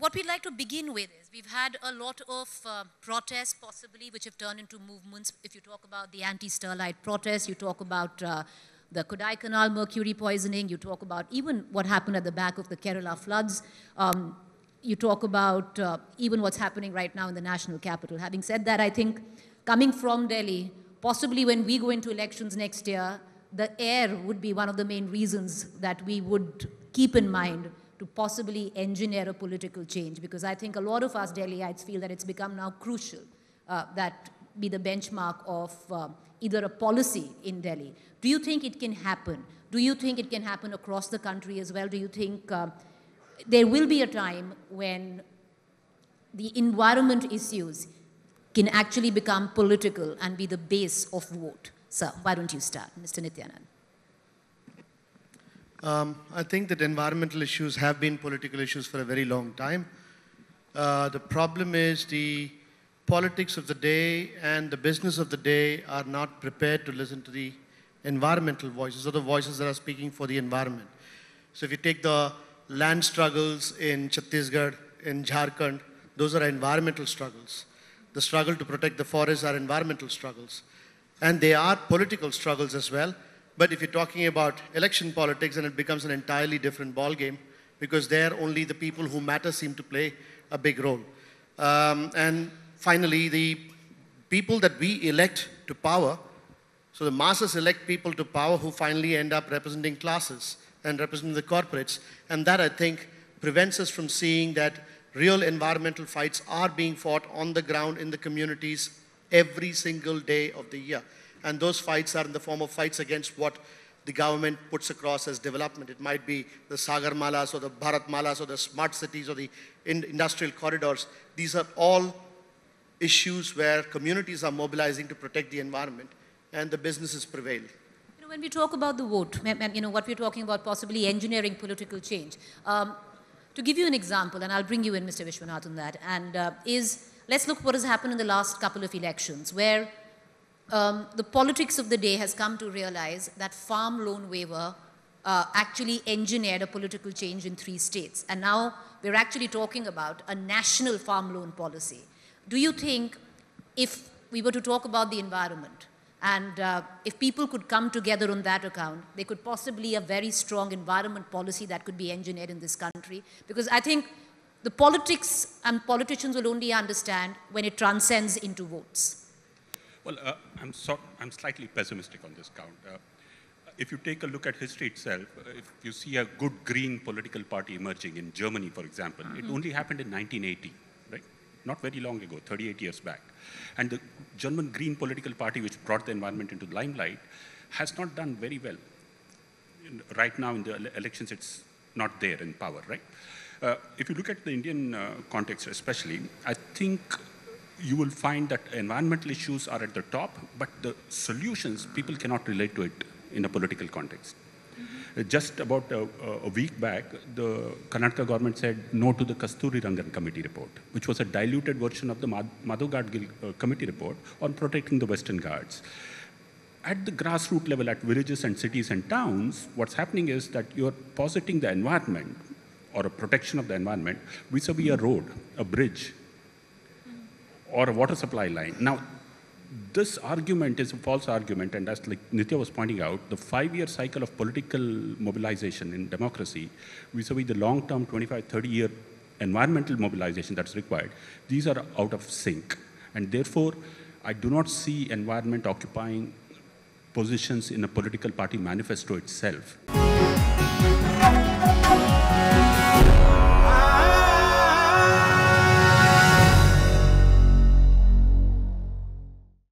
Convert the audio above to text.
what we'd like to begin with is we've had a lot of protests possibly which have turned into movements. If you talk about the anti-Sterlite protests, you talk about the Kodaikanal mercury poisoning, you talk about even what happened at the back of the Kerala floods, you talk about even what's happening right now in the national capital. Having said that, I think coming from Delhi, possibly when we go into elections next year, the air would be one of the main reasons that we would keep in mind to possibly engineer a political change, because I think a lot of us Delhiites feel that it's become now crucial that be the benchmark of either a policy in Delhi. Do you think it can happen? Do you think it can happen across the country as well? Do you think there will be a time when the environment issues can actually become political and be the base of vote? So why don't you start, Mr. Nityanand? I think that environmental issues have been political issues for a very long time. The problem is the politics of the day and the business of the day are not prepared to listen to the environmental voices or the voices that are speaking for the environment. So if you take the land struggles in Chhattisgarh, in Jharkhand, those are environmental struggles. The struggle to protect the forests are environmental struggles. And they are political struggles as well. But if you're talking about election politics, then it becomes an entirely different ballgame, because there only the people who matter seem to play a big role. And finally, the people that we elect to power, so the masses elect people to power who finally end up representing classes and representing the corporates. And that, I think, prevents us from seeing that real environmental fights are being fought on the ground in the communities every single day of the year. And those fights are in the form of fights against what the government puts across as development. It might be the Sagar Malas or the Bharat Malas or the smart cities or the industrial corridors. These are all issues where communities are mobilizing to protect the environment, and the businesses prevail. You know, when we talk about the vote, you know, what we're talking about possibly engineering political change. To give you an example, and I'll bring you in, Mr. Vishwanath, on that, and let's look what has happened in the last couple of elections, where the politics of the day has come to realize that farm loan waiver actually engineered a political change in 3 states. And now we're actually talking about a national farm loan policy. Do you think if we were to talk about the environment and if people could come together on that account, there could possibly a very strong environment policy that could be engineered in this country? Because I think the politics and politicians will only understand when it transcends into votes. Well, I'm slightly pessimistic on this count. If you take a look at history itself, if you see a good green political party emerging in Germany, for example, it only happened in 1980, right? Not very long ago, 38 years back. And the German Green political party, which brought the environment into the limelight, has not done very well. Right now in the elections, it's not there in power, right? If you look at the Indian context especially, I think you will find that environmental issues are at the top, but the solutions, people cannot relate to it in a political context. Just about a week back, the Karnataka government said no to the Kasturi Rangan committee report, which was a diluted version of the Madhav Gadgil committee report on protecting the Western Ghats. At the grassroots level, at villages and cities and towns, what's happening is that you're positing the environment or a protection of the environment vis-a-vis a road, a bridge, or a water supply line. Now, this argument is a false argument, and as like Nitya was pointing out, the 5-year cycle of political mobilization in democracy vis-a-vis the long-term 25, 30-year environmental mobilization that's required, these are out of sync. And therefore, I do not see environment occupying positions in a political party manifesto itself.